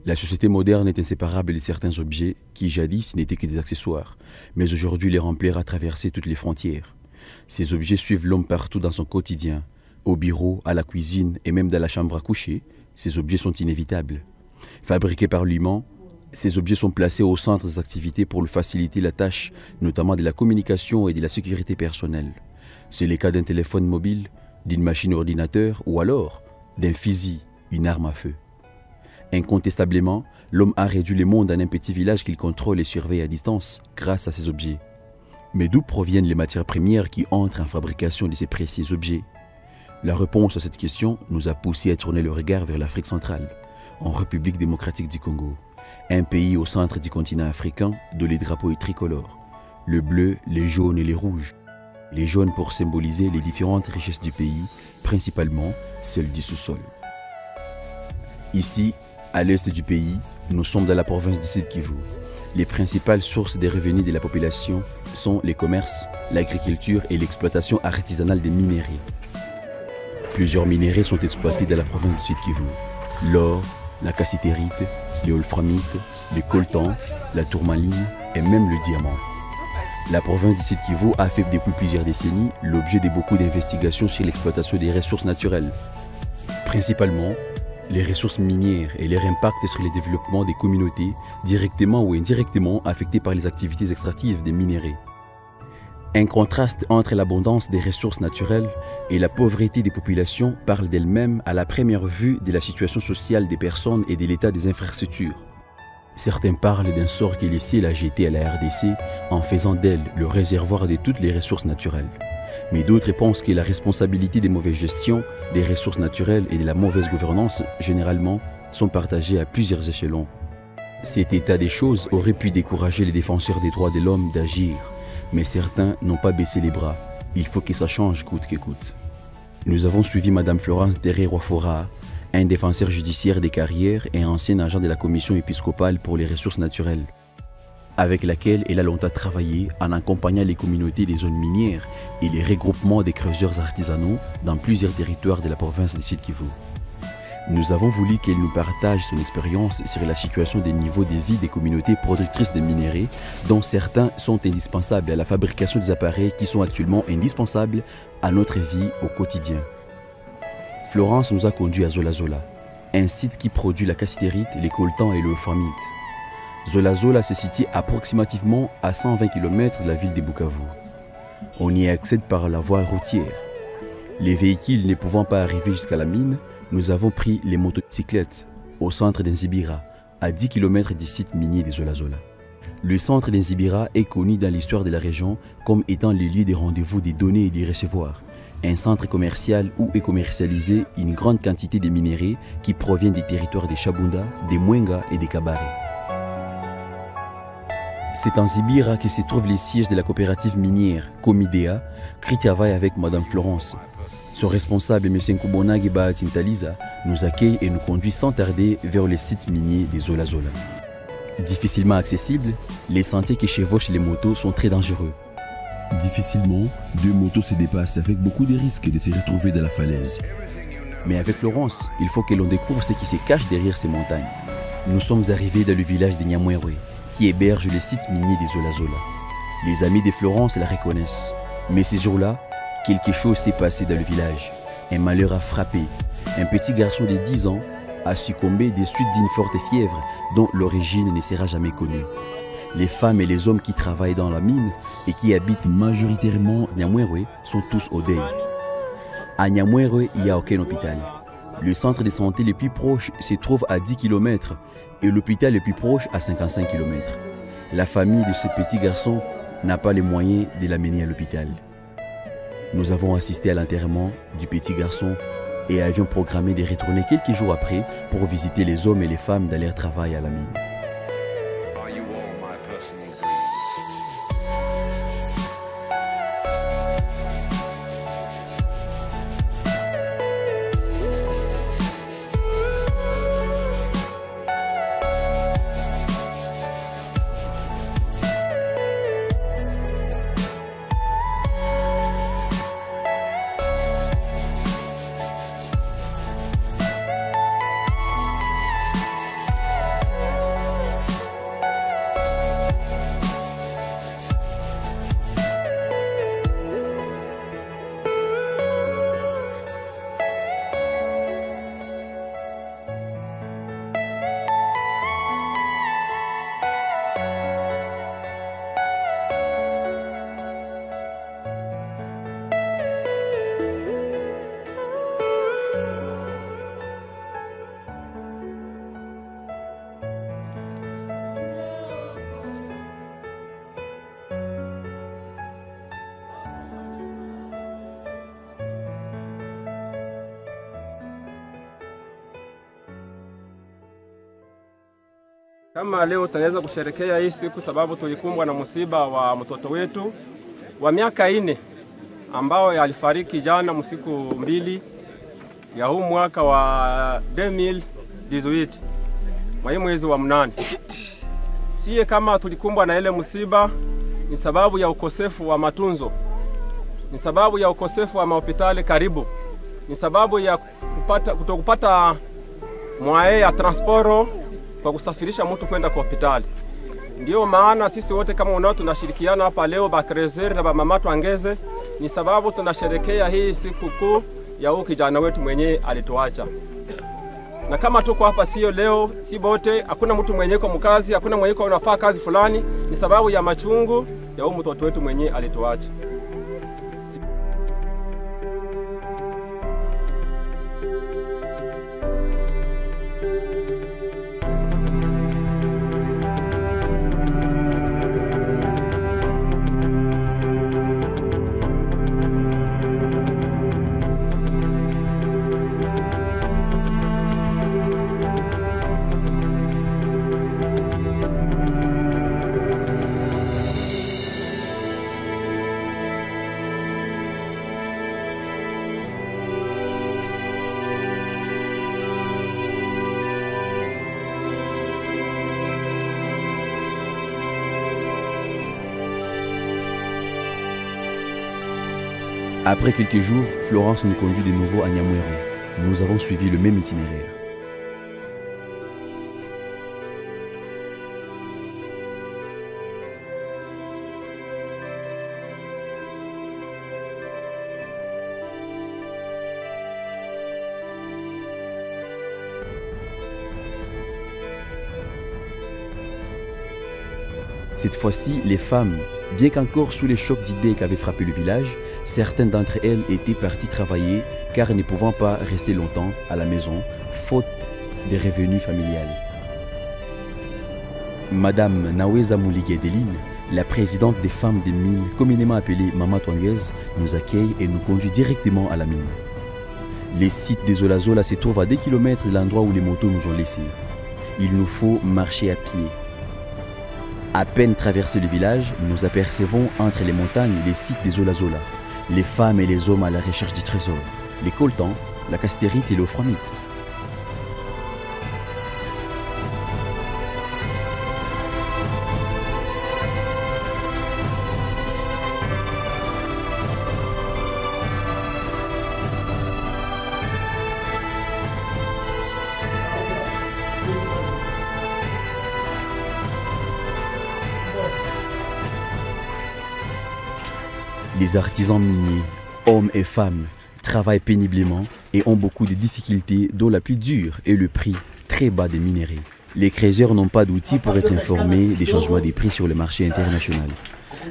La société moderne est inséparable de certains objets qui jadis n'étaient que des accessoires, mais aujourd'hui les remplir à traverser toutes les frontières. Ces objets suivent l'homme partout dans son quotidien. Au bureau, à la cuisine et même dans la chambre à coucher, ces objets sont inévitables. Fabriqués par l'humain, ces objets sont placés au centre des activités pour lui faciliter la tâche, notamment de la communication et de la sécurité personnelle. C'est le cas d'un téléphone mobile, d'une machine ordinateur ou alors d'un fusil, une arme à feu. Incontestablement, l'homme a réduit le monde en un petit village qu'il contrôle et surveille à distance grâce à ces objets. Mais d'où proviennent les matières premières qui entrent en fabrication de ces précieux objets? La réponse à cette question nous a poussé à tourner le regard vers l'Afrique centrale, en République démocratique du Congo, un pays au centre du continent africain dont les drapeaux est tricolore, le bleu, les jaunes et les rouges. Les jaunes pour symboliser les différentes richesses du pays, principalement celles du sous-sol. Ici, à l'est du pays, nous sommes dans la province du Sud Kivu. Les principales sources des revenus de la population sont les commerces, l'agriculture et l'exploitation artisanale des minerais. Plusieurs minerais sont exploités dans la province du Sud Kivu. L'or, la cassitérite, les wolframites, les coltans, la tourmaline et même le diamant. La province du Sud Kivu a fait depuis plusieurs décennies l'objet de beaucoup d'investigations sur l'exploitation des ressources naturelles. Principalement, les ressources minières et leur impact sur le développement des communautés directement ou indirectement affectées par les activités extractives des minerais. Un contraste entre l'abondance des ressources naturelles et la pauvreté des populations parle d'elle-même à la première vue de la situation sociale des personnes et de l'état des infrastructures. Certains parlent d'un sort que le ciel a jeté à la RDC en faisant d'elle le réservoir de toutes les ressources naturelles. Mais d'autres pensent que la responsabilité des mauvaises gestions des ressources naturelles et de la mauvaise gouvernance, généralement, sont partagées à plusieurs échelons. Cet état des choses aurait pu décourager les défenseurs des droits de l'homme d'agir, mais certains n'ont pas baissé les bras. Il faut que ça change coûte que coûte. Nous avons suivi Mme Florence Deré-Roifora, un défenseur judiciaire des carrières et ancien agent de la commission épiscopale pour les ressources naturelles, avec laquelle elle a longtemps travaillé en accompagnant les communautés des zones minières et les regroupements des creuseurs artisanaux dans plusieurs territoires de la province du Sud Kivu. Nous avons voulu qu'elle nous partage son expérience sur la situation des niveaux de vie des communautés productrices de minerais, dont certains sont indispensables à la fabrication des appareils qui sont actuellement indispensables à notre vie au quotidien. Florence nous a conduits à Zola Zola, un site qui produit la cassitérite, les coltans et le wolframite. Zola Zola se situe approximativement à 120 km de la ville de Bukavu. On y accède par la voie routière. Les véhicules ne pouvant pas arriver jusqu'à la mine, nous avons pris les motocyclettes au centre d'Inzibira, à 10 km du site minier de Zola Zola. Le centre d'Inzibira est connu dans l'histoire de la région comme étant le lieu de rendez-vous des données et des recevoirs, un centre commercial où est commercialisée une grande quantité de minerais qui proviennent des territoires des Chabunda, des Mwenga et des Kabare. C'est en Zibira que se trouve les sièges de la coopérative minière Comidea, qui travaille avec Mme Florence. Son responsable, M. Nkubonagi Baatintaliza, nous accueille et nous conduit sans tarder vers le site minier des Zola Zola. Difficilement accessibles, les sentiers qui chevauchent les motos sont très dangereux. Difficilement, deux motos se dépassent avec beaucoup de risques de se retrouver dans la falaise. Mais avec Florence, il faut que l'on découvre ce qui se cache derrière ces montagnes. Nous sommes arrivés dans le village de Nyamwewe, qui héberge le site minier des Zola Zola. Les amis de Florence la reconnaissent. Mais ce jour-là, quelque chose s'est passé dans le village. Un malheur a frappé. Un petit garçon de 10 ans a succombé des suites d'une forte fièvre dont l'origine ne sera jamais connue. Les femmes et les hommes qui travaillent dans la mine et qui habitent majoritairement Nyamwewe sont tous au deuil. À Nyamwewe, il n'y a aucun hôpital. Le centre de santé le plus proche se trouve à 10 km et l'hôpital le plus proche à 55 km. La famille de ce petit garçon n'a pas les moyens de l'amener à l'hôpital. Nous avons assisté à l'enterrement du petit garçon et avions programmé de retourner quelques jours après pour visiter les hommes et les femmes dans leur travail à la mine. Kama leo tunaweza kusherehekea hii siku sababu tulikumbwa na msiba wa mtoto wetu wa miaka 4 ambao alifariki jana msiku 2 ya huu mwaka wa 2018 mwezi wa 8. Sie kama tulikumbwa na ile msiba ni sababu ya ukosefu wa matunzo, ni sababu ya ukosefu wa hospitali karibu, ni sababu ya kutokupata mwae ya transporo kwa kusafirisha mtu kwenda kwa hospitali. Ndio maana sisi wote kama unao tunashirikiana hapa leo Bakrezer na mama Twangeze, ni sababu tunasherehekea hii siku kuu ya huyu kijana wetu mwenye alituacha. Na kama tuko hapa sio leo, si bote, hakuna mtu mwenye kwa mkazi, hakuna mwenye kwa unafaa kazi fulani, ni sababu ya machungu ya huyu mtoto wetu mwenye alituacha. Après quelques jours, Florence nous conduit de nouveau à Nyamweru. Nous avons suivi le même itinéraire. Cette fois-ci, les femmes, bien qu'encore sous les chocs d'idées qu'avait frappé le village, certaines d'entre elles étaient parties travailler car ne pouvant pas rester longtemps à la maison, faute des revenus familiales. Madame Naweza Mouligé-Deline, la présidente des femmes des mines, communément appelée Mama Twangeze, nous accueille et nous conduit directement à la mine. Les sites des Zola Zola se trouvent à 2 km de l'endroit où les motos nous ont laissés. Il nous faut marcher à pied. À peine traversé le village, nous apercevons entre les montagnes les sites des Zola Zola, les femmes et les hommes à la recherche du trésor, les coltans, la castérite et l'ophromite. Les artisans miniers, hommes et femmes, travaillent péniblement et ont beaucoup de difficultés, dont la plus dure est le prix très bas des minerais. Les créateurs n'ont pas d'outils pour être informés des changements des prix sur le marché international.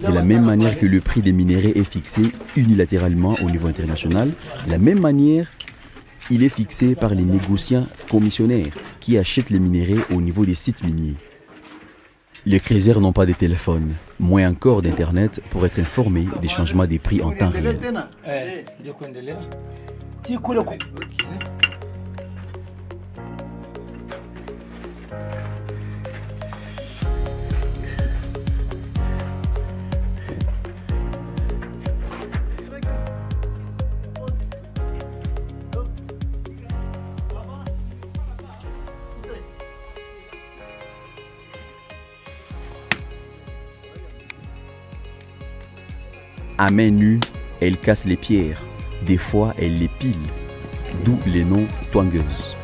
De la même manière que le prix des minerais est fixé unilatéralement au niveau international, de la même manière, il est fixé par les négociants commissionnaires qui achètent les minerais au niveau des sites miniers. Les créateurs n'ont pas de téléphone, moins encore d'internet pour être informés des changements des prix en temps réel. À main nue, elle casse les pierres. Des fois, elle les pile, d'où les noms Twangeuses.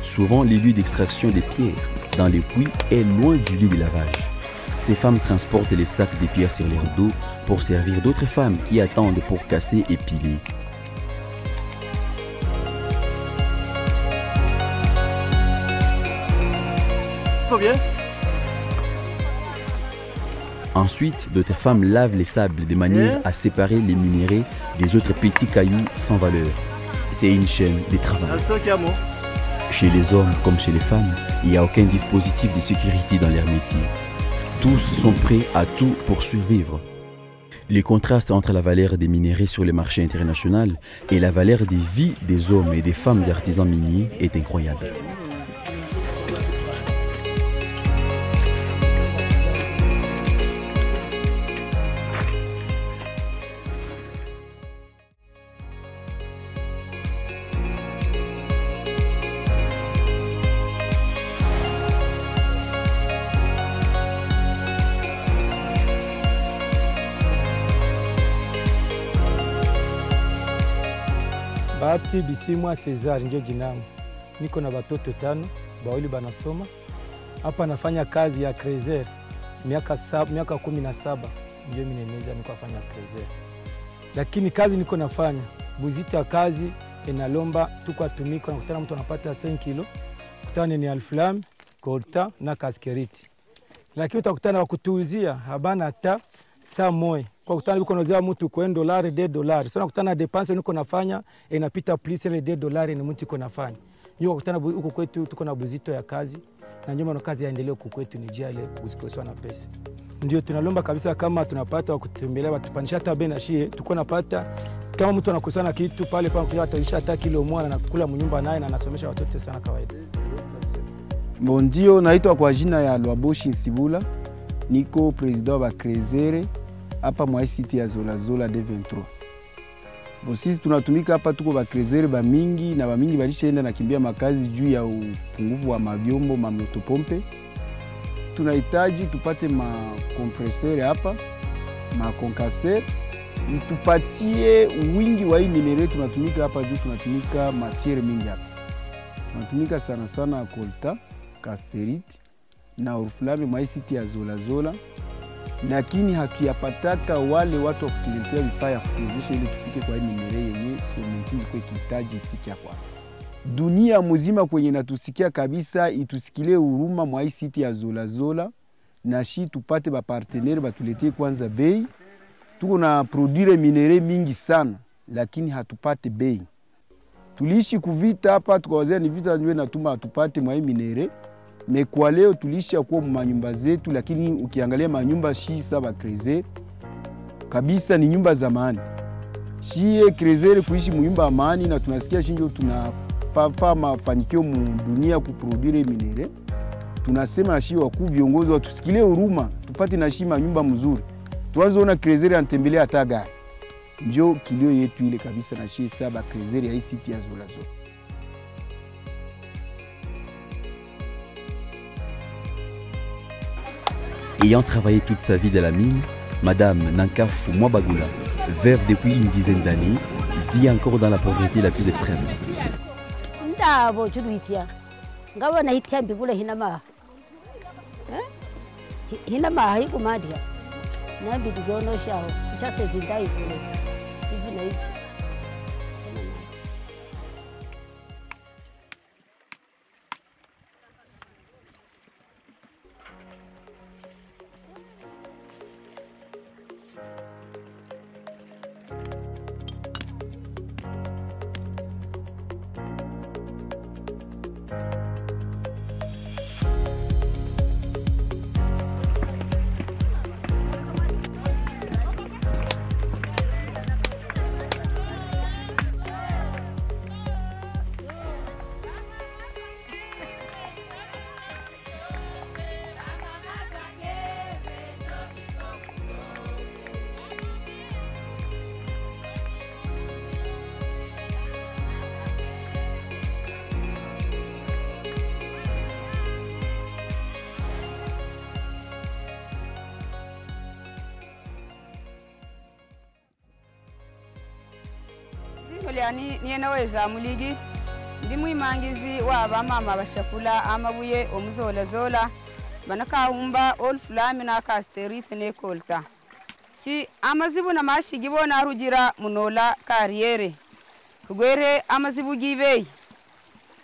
Souvent, les lieux d'extraction des pierres dans les puits est loin du lit de lavage. Ces femmes transportent les sacs de pierres sur leur dos pour servir d'autres femmes qui attendent pour casser et piler. Bien. Ensuite, d'autres femmes lavent les sables de manière à séparer les minéraux des autres petits cailloux sans valeur. C'est une chaîne de travail. Chez les hommes comme chez les femmes, il n'y a aucun dispositif de sécurité dans leur métier. Tous sont prêts à tout pour survivre. Le contraste entre la valeur des minéraux sur le marché international et la valeur des vies des hommes et des femmes artisans miniers est incroyable. Bahati Bisimwa Cesar ndio jinangu. Niko na watoto 5, bawili banasoma. Hapa nafanya kazi ya Krezer. Miaka 17 ndio mimi nimeweza nikafanya Krezer. Lakini kazi niko nafanya, buzito ya kazi inalomba tuko atumika, nakutana mtu anapata 5 kilo. Kutana ni alflam, kolta na kaskeriti. Lakini utakutana wakutuuzia habana hata saa moja. Kwa kutana biko nozea mtu kwa $1 $2. Sasa nakutana depense niko nafanya inapita plus ile $2 ni mtu iko nafanya. Ndio kutana huko kwetu tuko na buzito ya kazi na njoma na kazi yaendelee huko kwetu ni jia ile kusikoswa na pesa. Ndio tunalomba kabisa kama tunapata wakutembelea watupanisha hata bei na shie tuko napata kama mtu anakosana kitu pale kwa kuja ataisha hata kilo moja na kula mnyumba naye na anasomesha watoto sana kawaida. Ndio naitwa kwa jina ya Lwaboshi Nsibula, niko president wa Krezere hapa mwa ICT ya Zola Zola D23. Sisi tunatumika hapa, tuko ba Krezere ba mingi na ba mingi balishaenda na kimbia makazi juu ya upungufu wa mavyombo ma motopompe. Tunahitaji tupate ma compresseur hapa, ma concasseur, itupatie wingi wa hii minere tunatumika hapa juu tunatumika matiere mingi hapa. Tunatumika sana sana kolta, kasterite na orflame mwa ICT ya Zola Zola. Lakini hatuyapataka wale watu wa kutuletea vifaa ya kuwezesha ili tufike kwa hii minere yenye somentini kwa kihitaji ifike hapa. Dunia mzima kwenye natusikia kabisa itusikilie huruma mwa ICT ya Zola Zola na shi tupate ba partenaire batuletee kwanza bei. Tuko na produire minere mingi sana lakini hatupate bei. Tuliishi kuvita hapa tukawazea ni vita ndio natuma hatupate mwa hii minere. Kwa leo tulisha kuwa manyumba zetu, lakini ukiangalia manyumba shisa ba Krezere kabisa ni nyumba zamani. Shie Krezere kuishi mnyumba amani na tunasikia shinjo tunapata mafanikio mu dunia kuproduire minere. Tunasema na shie wakuu viongozi watusikilie huruma, tupate na shie manyumba mzuri. Tuanze ona Krezere antembelea hata gari. Njo kilio yetu ile kabisa na shie saba Krezere ya ICT ya Zola Zola. Ayant travaillé toute sa vie dans la mine, Madame Nankafu Mwabagula, veuve depuis une dizaine d'années, vit encore dans la pauvreté la plus extrême. Nienaweza muligi ndimu imangizi wa bamama bashakula amabuye omuzola zola banakahumba olflame na kasterite ne kolta chi amazibu na mashigi na rugira munola karriere kugwere amazibu gibei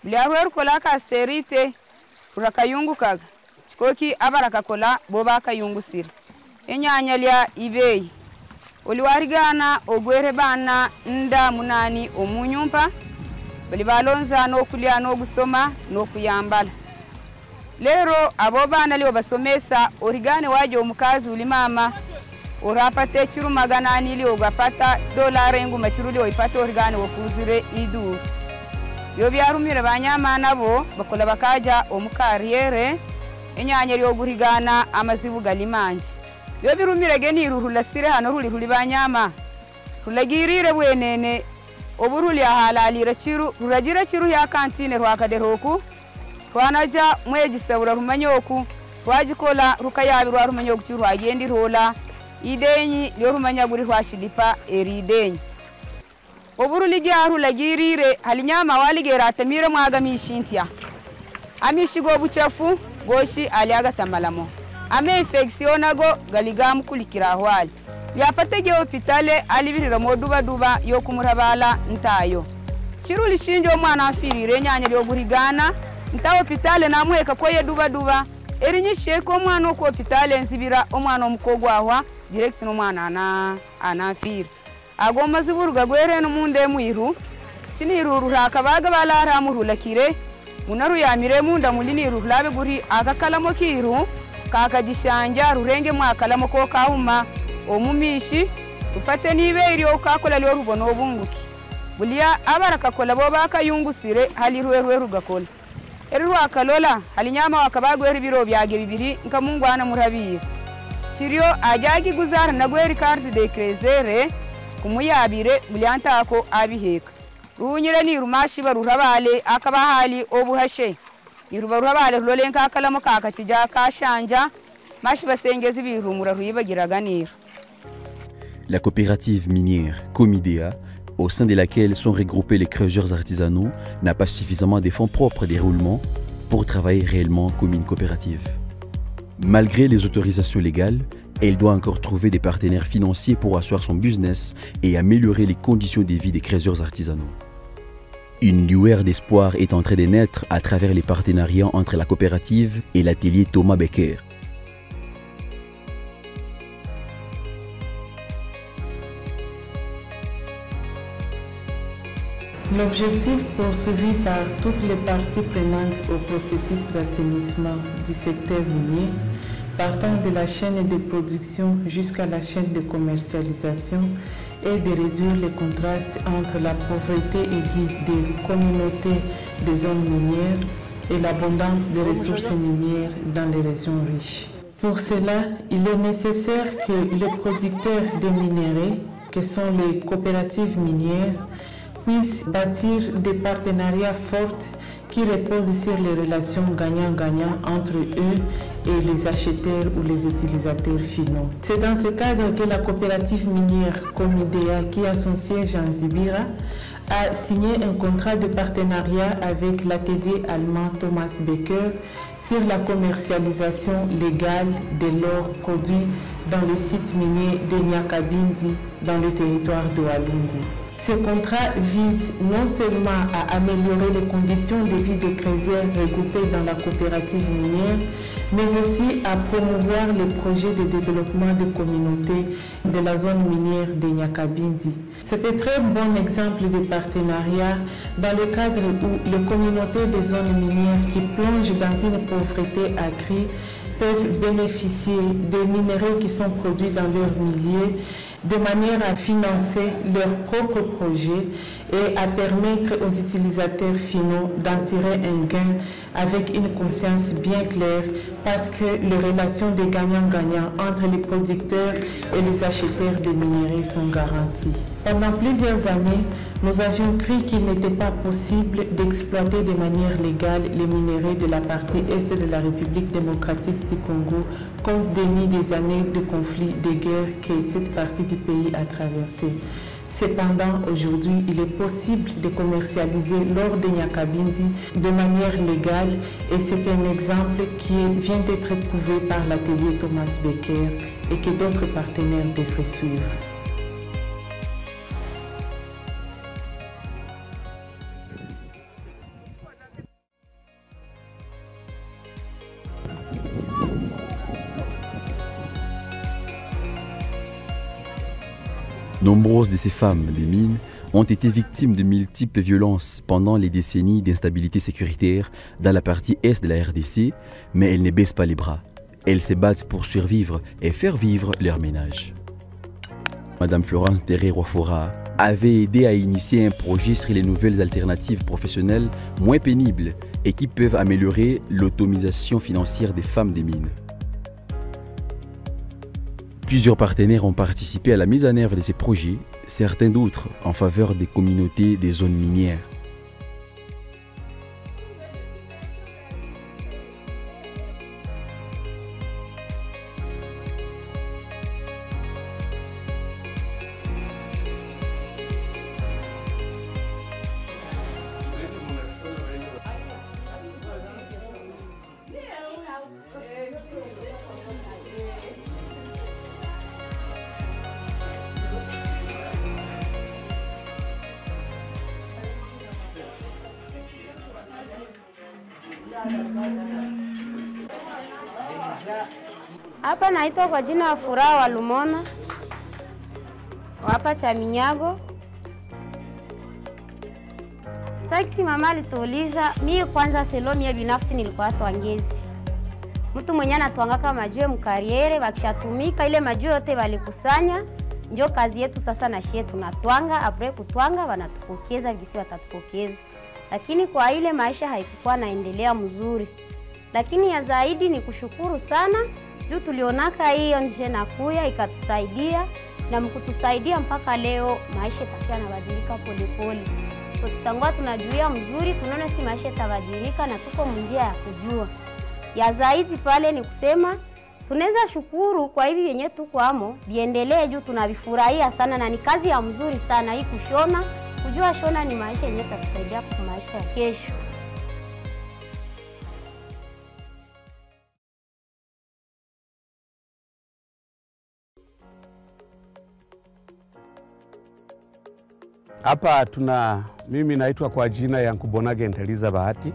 byarwer kola kasterite urakayungukaga chikoki abaraka kola boba kayungusir enyanya lya ibei Oliwarigana ogwere bana nda munani omunyumpa bali balonza no kulia no gusoma no kuyambala lero abo bana lyo basomesa origane waje omukazi ulimama orapate chiru maganani lyo gapata $1 nguma chiru lyo ipate origane wokuzire idu yo byarumire banyama nabo bakola bakaja omukarriere enyanya lyo gurigana amazibu galimanje yo birumire geni ruhula sire hano ruli banyama rulagirire bwenene oburuli ahalalira chiru ruragira chiru ya kantine rwakaderoku rwanaja mwegisabura rumanyoku rwagikola rukayabirwa rumanyoku chiru agendi rola idenyi yo rumanyaguri rwashilipa eridenyi oburu ligiaru lagirire halinyama waligera tamira mwaga mishintia amishigo buchafu goshi aliaga tamalamo ame infection nago galigam kulikira hwali yapatege hopitale alibirira moduba duba yo kumurabala ntayo chiruli shinjo mwana afirire nyanya lyo gurigana nta hopitale namuheka koye duba duba erinyishe ko mwana ko hopitale nzibira omwana omukogwa ahwa direction omwana anafira agoma ziburuga gwere no munde mwiru chiniru rakabaga balara murulakire munaru yamire munda mulini rulabe guri akakalamo kiru kakajishanja rurenge mwakalamo ko kahuma omumishi tupate nibe iriyo kakola lyo rubono obunguki bulia abaraka kola bo bakayungusire hali ruwe rugakola eriru akalola halinyama wakabagwe ribiro byage bibiri nka Mungu ana murabiye Chirio ajagi guzara nagweri carte de crezere kumuyabire bulyanta ako abiheka runyire ni rumashi barurabale akaba hali obuhashe irubarurabale rulolenka akalamo kakakija kashanja mashi basengezi birumura ruyibagiraganira. La coopérative minière Comidea, au sein de laquelle sont regroupés les creuseurs artisanaux, n'a pas suffisamment de fonds propres de déroulement pour travailler réellement comme une coopérative. Malgré les autorisations légales, elle doit encore trouver des partenaires financiers pour asseoir son business et améliorer les conditions de vie des creuseurs artisanaux. Une lueur d'espoir est en train de naître à travers les partenariats entre la coopérative et l'atelier Thomas Becker. L'objectif poursuivi par toutes les parties prenantes au processus d'assainissement du secteur minier, partant de la chaîne de production jusqu'à la chaîne de commercialisation, est de réduire le contraste entre la pauvreté aiguë des communautés des zones minières et l'abondance des ressources minières dans les régions riches. Pour cela, il est nécessaire que les producteurs de minerais, que sont les coopératives minières, puissent bâtir des partenariats forts qui reposent sur les relations gagnant-gagnant entre eux et les acheteurs ou les utilisateurs finaux. C'est dans ce cadre que la coopérative minière Comidea, qui a son siège en Zibira, a signé un contrat de partenariat avec l'atelier allemand Thomas Becker sur la commercialisation légale de l'or produit dans le site minier de Nyakabindi dans le territoire de Walungu. Ce contrat vise non seulement à améliorer les conditions de vie des creuseurs regroupés dans la coopérative minière, mais aussi à promouvoir les projets de développement des communautés de la zone minière de Nyakabindi. C'est un très bon exemple de partenariat dans le cadre où les communautés des zones minières qui plongent dans une pauvreté accrue peuvent bénéficier de minéraux qui sont produits dans leur milieu de manière à financer leurs propres projets et à permettre aux utilisateurs finaux d'en tirer un gain avec une conscience bien claire parce que les relations de gagnant-gagnant entre les producteurs et les acheteurs de minéraux sont garanties. Pendant plusieurs années, nous avions cru qu'il n'était pas possible d'exploiter de manière légale les minéraux de la partie est de la République démocratique du Congo compte tenu des années de conflits, de guerres que cette partie du pays a traversées. Cependant, aujourd'hui, il est possible de commercialiser l'or de Nyakabindi de manière légale et c'est un exemple qui vient d'être prouvé par l'atelier Thomas Becker et que d'autres partenaires devraient suivre. Nombreuses de ces femmes des mines ont été victimes de multiples violences pendant les décennies d'instabilité sécuritaire dans la partie est de la RDC, mais elles ne baissent pas les bras. Elles se battent pour survivre et faire vivre leur ménage. Madame Florence Terré-Roifora avait aidé à initier un projet sur les nouvelles alternatives professionnelles moins pénibles et qui peuvent améliorer l'autonomisation financière des femmes des mines. Plusieurs partenaires ont participé à la mise en œuvre de ces projets, certains d'autres en faveur des communautés des zones minières. Hapa naitwa kwa jina ya Furaha wa Lumona, hapa cha Minyago. Sasa mama alituuliza, mimi kwanza selo mie binafsi nilikuwa twangezi. Mtu mwenye anatuangaka majue mkariere, wakishatumika ile majue yote walikusanya, ndio kazi yetu sasa na shie tunatwanga, apre kutwanga wanatupokeza visi watatupokeza. Lakini kwa ile maisha haikuwa naendelea mzuri. Lakini ya zaidi ni kushukuru sana, juu tulionaka hiyo nje na kuya ikatusaidia na mkutusaidia mpaka leo maisha takia nabadilika polepole. Kwa tutangua tunajuia mzuri, tunaona si maisha tabadilika na tuko njia ya kujua. Ya zaidi pale ni kusema tunaweza shukuru kwa hivi yenye tuko amo, biendelee juu tunavifurahia sana na ni kazi ya mzuri sana hii kushona. Kujua shona ni maisha yenye tatusaidia kwa maisha ya kesho. Hapa mimi naitwa kwa jina ya Nkubonage Nteliza Bahati.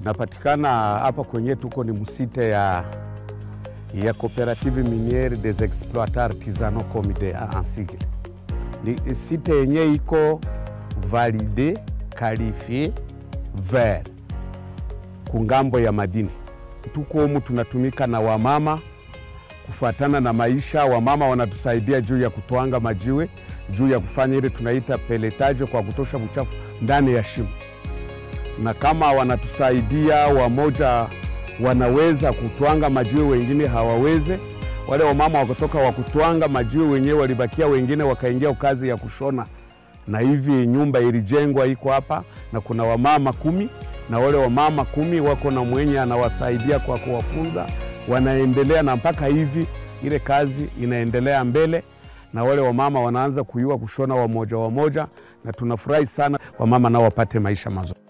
Napatikana hapa kwenye tuko ni msite ya Coopérative Minière des Exploitants Artisanaux Comité en sigle. Ni site yenye iko valide, qualifié, vert kungambo ya madini. Tuko humu tunatumika na wamama kufuatana na maisha. Wamama wanatusaidia juu ya kutwanga majiwe, juu ya kufanya ile tunaita peletaje kwa kutosha uchafu ndani ya shimo. Na kama wanatusaidia wamoja wanaweza kutwanga majiwe, wengine hawaweze. Wale wamama wakatoka wakutwanga majiwe wenyewe walibakia, wengine wakaingia kazi ya kushona. Na hivi nyumba ilijengwa iko hapa na kuna wamama 10 na wale wamama 10 wako na mwenye anawasaidia kwa kuwafunza, wanaendelea na mpaka hivi ile kazi inaendelea mbele na wale wamama wanaanza kuyua kushona wamoja na tunafurahi sana wamama nao wapate maisha mazuri.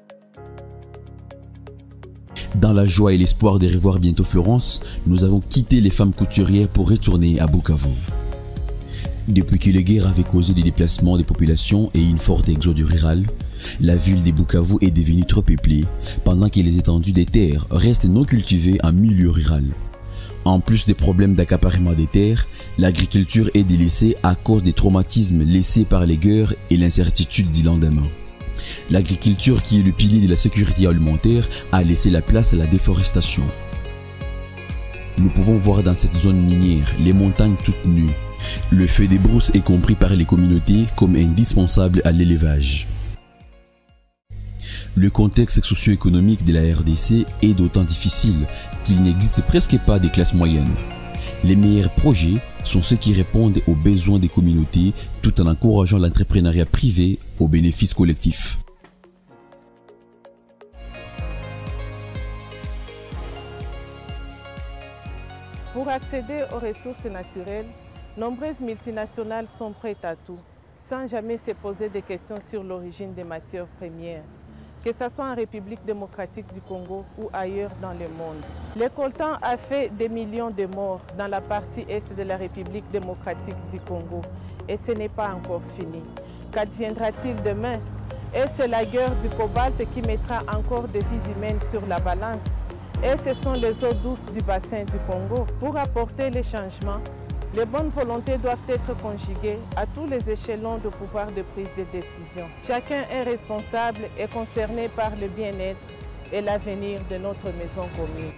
Dans la joie et l'espoir de revoir bientôt Florence, nous avons quitté les femmes couturières pour retourner à Bukavu. Depuis que les guerres avaient causé des déplacements des populations et une forte exode rurale, la ville de Bukavu est devenue trop peuplée, pendant que les étendues des terres restent non cultivées en milieu rural. En plus des problèmes d'accaparement des terres, l'agriculture est délaissée à cause des traumatismes laissés par les guerres et l'incertitude du lendemain. L'agriculture, qui est le pilier de la sécurité alimentaire, a laissé la place à la déforestation. Nous pouvons voir dans cette zone minière les montagnes toutes nues. Le feu des brousses est compris par les communautés comme indispensable à l'élevage. Le contexte socio-économique de la RDC est d'autant difficile qu'il n'existe presque pas de classes moyennes. Les meilleurs projets sont ceux qui répondent aux besoins des communautés tout en encourageant l'entrepreneuriat privé au bénéfice collectif. Pour accéder aux ressources naturelles, nombreuses multinationales sont prêtes à tout, sans jamais se poser des questions sur l'origine des matières premières, que ce soit en République démocratique du Congo ou ailleurs dans le monde. Le coltan a fait des millions de morts dans la partie est de la République démocratique du Congo et ce n'est pas encore fini. Qu'adviendra-t-il demain? Est-ce la guerre du cobalt qui mettra encore des vies humaines sur la balance? Et ce sont les eaux douces du bassin du Congo. Pour apporter les changements, les bonnes volontés doivent être conjuguées à tous les échelons de pouvoir de prise de décision. Chacun est responsable et concerné par le bien-être et l'avenir de notre maison commune.